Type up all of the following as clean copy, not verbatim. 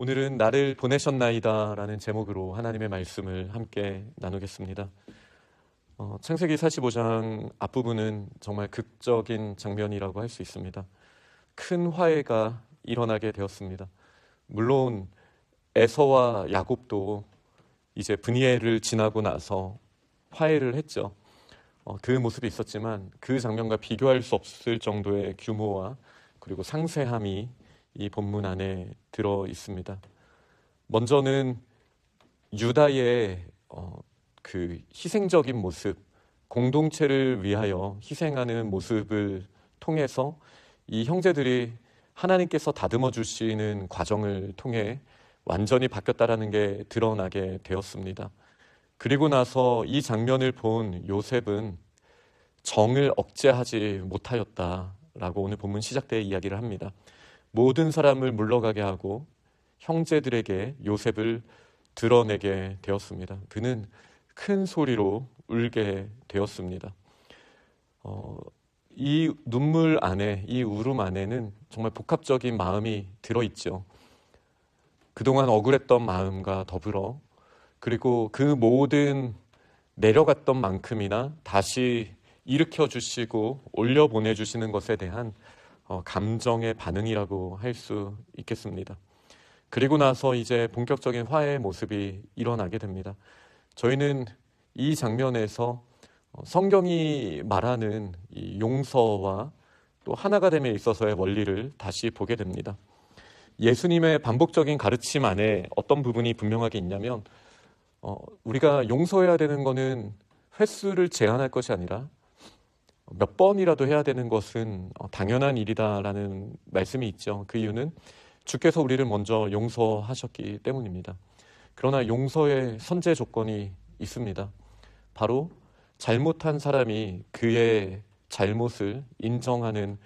오늘은 나를 보내셨나이다 라는 제목으로 하나님의 말씀을 함께 나누겠습니다. 창세기 45장 앞부분은 정말 극적인 장면이라고 할 수 있습니다. 큰 화해가 일어나게 되었습니다. 물론 에서와 야곱도 이제 브니엘을 지나고 나서 화해를 했죠. 그 모습이 있었지만 그 장면과 비교할 수 없을 정도의 규모와 그리고 상세함이 이 본문 안에 들어 있습니다. 먼저는 유다의 그 희생적인 모습, 공동체를 위하여 희생하는 모습을 통해서 이 형제들이 하나님께서 다듬어 주시는 과정을 통해 완전히 바뀌었다라는 게 드러나게 되었습니다. 그리고 나서 이 장면을 본 요셉은 정을 억제하지 못하였다라고 오늘 본문 시작 때 이야기를 합니다. 모든 사람을 물러가게 하고 형제들에게 요셉을 드러내게 되었습니다. 그는 큰 소리로 울게 되었습니다. 이 눈물 안에, 이 울음 안에는 정말 복합적인 마음이 들어있죠. 그동안 억울했던 마음과 더불어 그리고 그 모든 내려갔던 만큼이나 다시 일으켜 주시고 올려 보내주시는 것에 대한 감정의 반응이라고 할 수 있겠습니다. 그리고 나서 이제 본격적인 화해의 모습이 일어나게 됩니다. 저희는 이 장면에서 성경이 말하는 이 용서와 또 하나가 됨에 있어서의 원리를 다시 보게 됩니다. 예수님의 반복적인 가르침 안에 어떤 부분이 분명하게 있냐면 우리가 용서해야 되는 것은 횟수를 제한할 것이 아니라 몇 번이라도 해야 되는 것은 당연한 일이다라는 말씀이 있죠. 그 이유는 주께서 우리를 먼저 용서하셨기 때문입니다. 그러나 용서의 선제 조건이 있습니다. 바로 잘못한 사람이 그의 잘못을 인정하는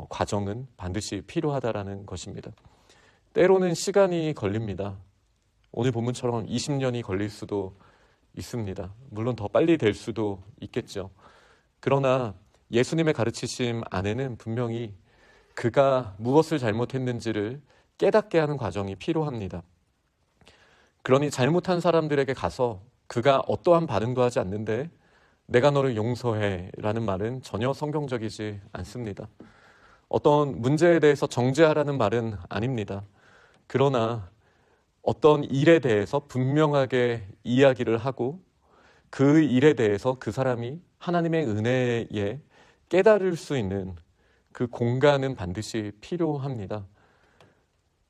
과정은 반드시 필요하다라는 것입니다. 때로는 시간이 걸립니다. 오늘 본문처럼 20년이 걸릴 수도 있습니다. 물론 더 빨리 될 수도 있겠죠. 그러나 예수님의 가르치심 안에는 분명히 그가 무엇을 잘못했는지를 깨닫게 하는 과정이 필요합니다. 그러니 잘못한 사람들에게 가서 그가 어떠한 반응도 하지 않는데 내가 너를 용서해 라는 말은 전혀 성경적이지 않습니다. 어떤 문제에 대해서 정죄하라는 말은 아닙니다. 그러나 어떤 일에 대해서 분명하게 이야기를 하고 그 일에 대해서 그 사람이 하나님의 은혜에 깨달을 수 있는 그 공간은 반드시 필요합니다.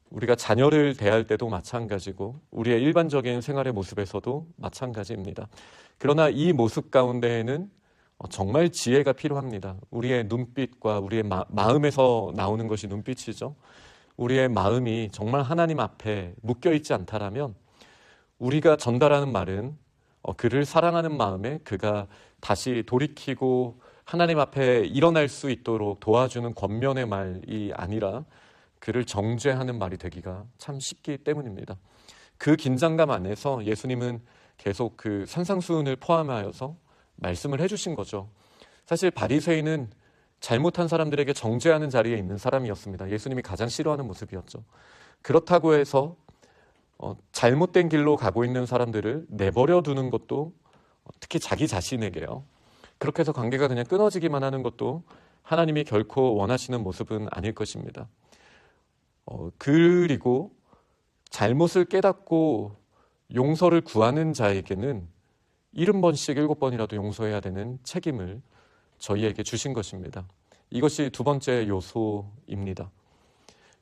우리가 자녀를 대할 때도 마찬가지고 우리의 일반적인 생활의 모습에서도 마찬가지입니다. 그러나 이 모습 가운데에는 정말 지혜가 필요합니다. 우리의 눈빛과 우리의 마음에서 나오는 것이 눈빛이죠. 우리의 마음이 정말 하나님 앞에 묶여있지 않다라면 우리가 전달하는 말은 그를 사랑하는 마음에 그가 다시 돌이키고 하나님 앞에 일어날 수 있도록 도와주는 권면의 말이 아니라 그를 정죄하는 말이 되기가 참 쉽기 때문입니다. 그 긴장감 안에서 예수님은 계속 그 산상수훈을 포함하여서 말씀을 해주신 거죠. 사실 바리새인은 잘못한 사람들에게 정죄하는 자리에 있는 사람이었습니다. 예수님이 가장 싫어하는 모습이었죠. 그렇다고 해서 잘못된 길로 가고 있는 사람들을 내버려 두는 것도 특히 자기 자신에게요. 그렇게 해서 관계가 그냥 끊어지기만 하는 것도 하나님이 결코 원하시는 모습은 아닐 것입니다. 그리고 잘못을 깨닫고 용서를 구하는 자에게는 70번씩 7번이라도 용서해야 되는 책임을 저희에게 주신 것입니다. 이것이 두 번째 요소입니다.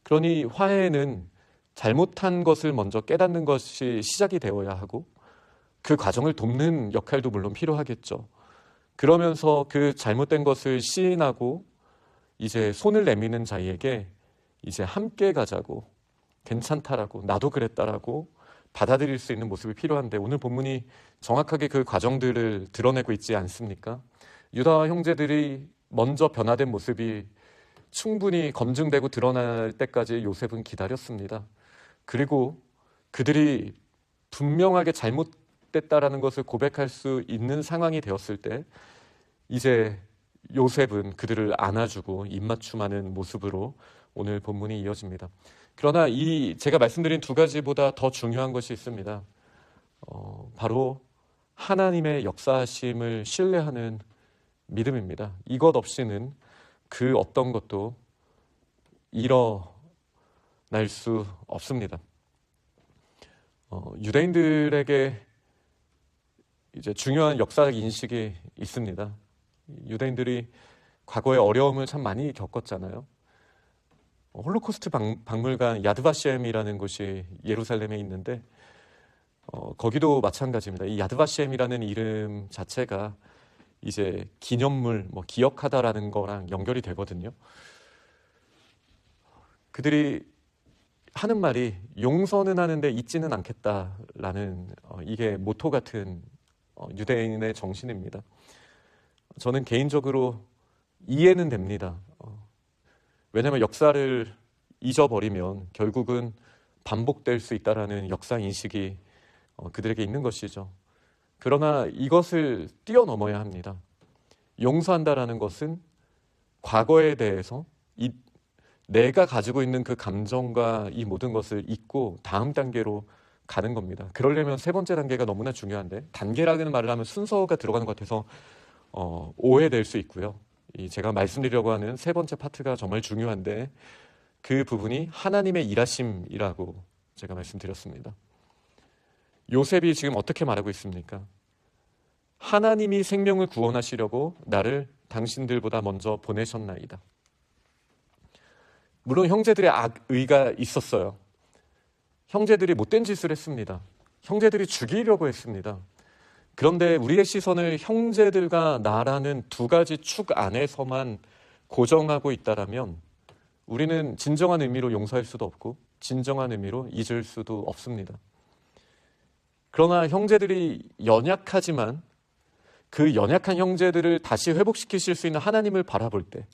그러니 화해는 잘못한 것을 먼저 깨닫는 것이 시작이 되어야 하고 그 과정을 돕는 역할도 물론 필요하겠죠. 그러면서 그 잘못된 것을 시인하고 이제 손을 내미는 자에게 이제 함께 가자고, 괜찮다라고, 나도 그랬다라고 받아들일 수 있는 모습이 필요한데 오늘 본문이 정확하게 그 과정들을 드러내고 있지 않습니까? 유다와 형제들이 먼저 변화된 모습이 충분히 검증되고 드러날 때까지 요셉은 기다렸습니다. 그리고 그들이 분명하게 잘못됐다라는 것을 고백할 수 있는 상황이 되었을 때 이제 요셉은 그들을 안아주고 입맞춤하는 모습으로 오늘 본문이 이어집니다. 그러나 제가 말씀드린 두 가지보다 더 중요한 것이 있습니다. 바로 하나님의 역사하심을 신뢰하는 믿음입니다. 이것 없이는 그 어떤 것도 일어날 수 없습니다. 유대인들에게 이제 중요한 역사적 인식이 있습니다. 유대인들이 과거에 어려움을 참 많이 겪었잖아요. 홀로코스트 박물관 야드바셴이라는 곳이 예루살렘에 있는데 거기도 마찬가지입니다. 이 야드바셴이라는 이름 자체가 이제 기념물, 기억하다라는 거랑 연결이 되거든요. 그들이 하는 말이 용서는 하는데 잊지는 않겠다라는 이게 모토 같은 유대인의 정신입니다. 저는 개인적으로 이해는 됩니다. 왜냐하면 역사를 잊어버리면 결국은 반복될 수 있다라는 역사 인식이 그들에게 있는 것이죠. 그러나 이것을 뛰어넘어야 합니다. 용서한다라는 것은 과거에 대해서 내가 가지고 있는 그 감정과 이 모든 것을 잊고 다음 단계로 가는 겁니다. 그러려면 세 번째 단계가 너무나 중요한데, 단계라는 말을 하면 순서가 들어가는 것 같아서 오해될 수 있고요. 제가 말씀드리려고 하는 세 번째 파트가 정말 중요한데 그 부분이 하나님의 일하심이라고 제가 말씀드렸습니다. 요셉이 지금 어떻게 말하고 있습니까? 하나님이 생명을 구원하시려고 나를 당신들보다 먼저 보내셨나이다. 물론 형제들의 악의가 있었어요. 형제들이 못된 짓을 했습니다. 형제들이 죽이려고 했습니다. 그런데 우리의 시선을 형제들과 나라는 두 가지 축 안에서만 고정하고 있다라면 우리는 진정한 의미로 용서할 수도 없고 진정한 의미로 잊을 수도 없습니다. 그러나 형제들이 연약하지만 그 연약한 형제들을 다시 회복시키실 수 있는 하나님을 바라볼 때,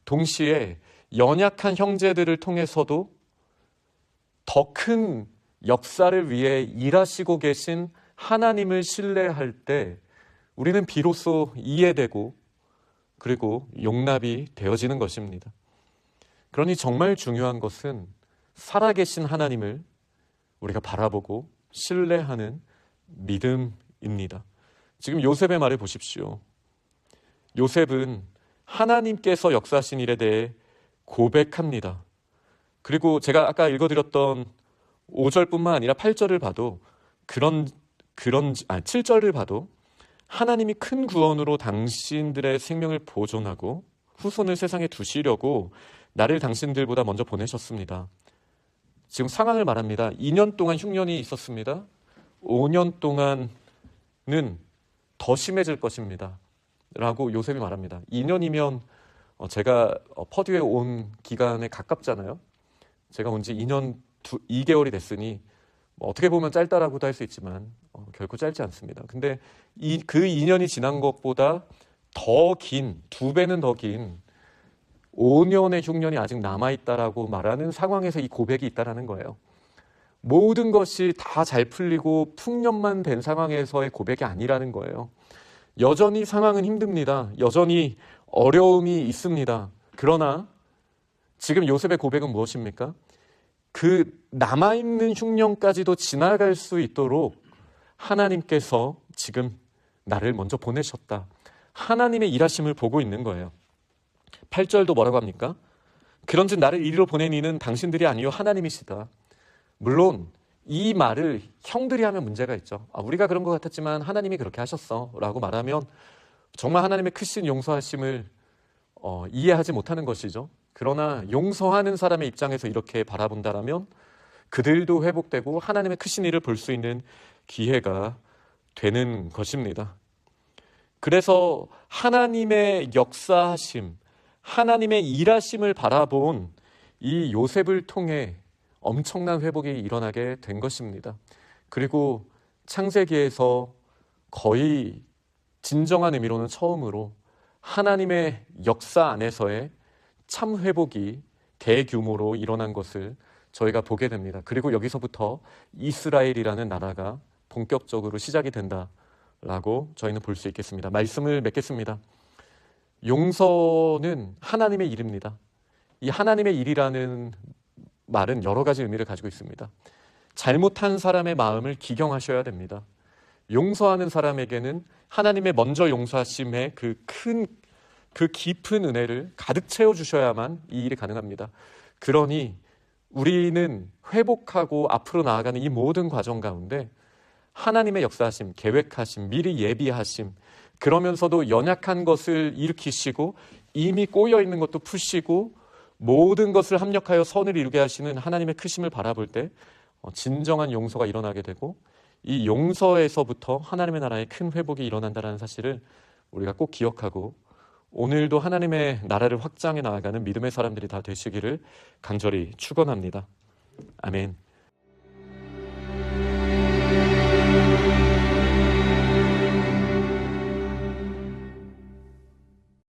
동시에 연약한 형제들을 통해서도 더 큰 역사를 위해 일하시고 계신 하나님을 신뢰할 때 우리는 비로소 이해되고 그리고 용납이 되어지는 것입니다. 그러니 정말 중요한 것은 살아계신 하나님을 우리가 바라보고 신뢰하는 믿음입니다. 지금 요셉의 말을 보십시오. 요셉은 하나님께서 역사하신 일에 대해 고백합니다. 그리고 제가 아까 읽어드렸던 5절뿐만 아니라 8절을 봐도 7절을 봐도 하나님이 큰 구원으로 당신들의 생명을 보존하고 후손을 세상에 두시려고 나를 당신들보다 먼저 보내셨습니다. 지금 상황을 말합니다. 2년 동안 흉년이 있었습니다. 5년 동안은 더 심해질 것입니다. 라고 요셉이 말합니다. 2년이면 제가 퍼듀에 온 기간에 가깝잖아요. 제가 온 지 2년 2개월이 됐으니 어떻게 보면 짧다라고도 할 수 있지만 결코 짧지 않습니다. 근데 그 2년이 지난 것보다 더 긴, 2배는 더 긴 5년의 흉년이 아직 남아있다라고 말하는 상황에서 이 고백이 있다는 거예요. 모든 것이 다 잘 풀리고 풍년만 된 상황에서의 고백이 아니라는 거예요. 여전히 상황은 힘듭니다. 여전히 어려움이 있습니다. 그러나 지금 요셉의 고백은 무엇입니까? 그 남아있는 흉년까지도 지나갈 수 있도록 하나님께서 지금 나를 먼저 보내셨다. 하나님의 일하심을 보고 있는 거예요. 8절도 뭐라고 합니까? 그런즉 나를 이리로 보낸 이는 당신들이 아니요 하나님이시다. 물론 이 말을 형들이 하면 문제가 있죠. 우리가 그런 것 같았지만 하나님이 그렇게 하셨어 라고 말하면 정말 하나님의 크신 용서하심을 이해하지 못하는 것이죠. 그러나 용서하는 사람의 입장에서 이렇게 바라본다라면 그들도 회복되고 하나님의 크신 일을 볼 수 있는 기회가 되는 것입니다. 그래서 하나님의 역사하심, 하나님의 일하심을 바라본 이 요셉을 통해 엄청난 회복이 일어나게 된 것입니다. 그리고 창세기에서 거의 진정한 의미로는 처음으로 하나님의 역사 안에서의 참 회복이 대규모로 일어난 것을 저희가 보게 됩니다. 그리고 여기서부터 이스라엘이라는 나라가 본격적으로 시작이 된다라고 저희는 볼 수 있겠습니다. 말씀을 맺겠습니다. 용서는 하나님의 일입니다. 이 하나님의 일이라는 말은 여러 가지 의미를 가지고 있습니다. 잘못한 사람의 마음을 기경하셔야 됩니다. 용서하는 사람에게는 하나님의 먼저 용서하심의 그 깊은 은혜를 가득 채워주셔야만 이 일이 가능합니다. 그러니 우리는 회복하고 앞으로 나아가는 이 모든 과정 가운데 하나님의 역사하심, 계획하심, 미리 예비하심, 그러면서도 연약한 것을 일으키시고 이미 꼬여있는 것도 푸시고 모든 것을 합력하여 선을 이루게 하시는 하나님의 크심을 바라볼 때 진정한 용서가 일어나게 되고 이 용서에서부터 하나님의 나라의 큰 회복이 일어난다는 사실을 우리가 꼭 기억하고 오늘도 하나님의 나라를 확장해 나아가는 믿음의 사람들이 다 되시기를 간절히 축원합니다. 아멘.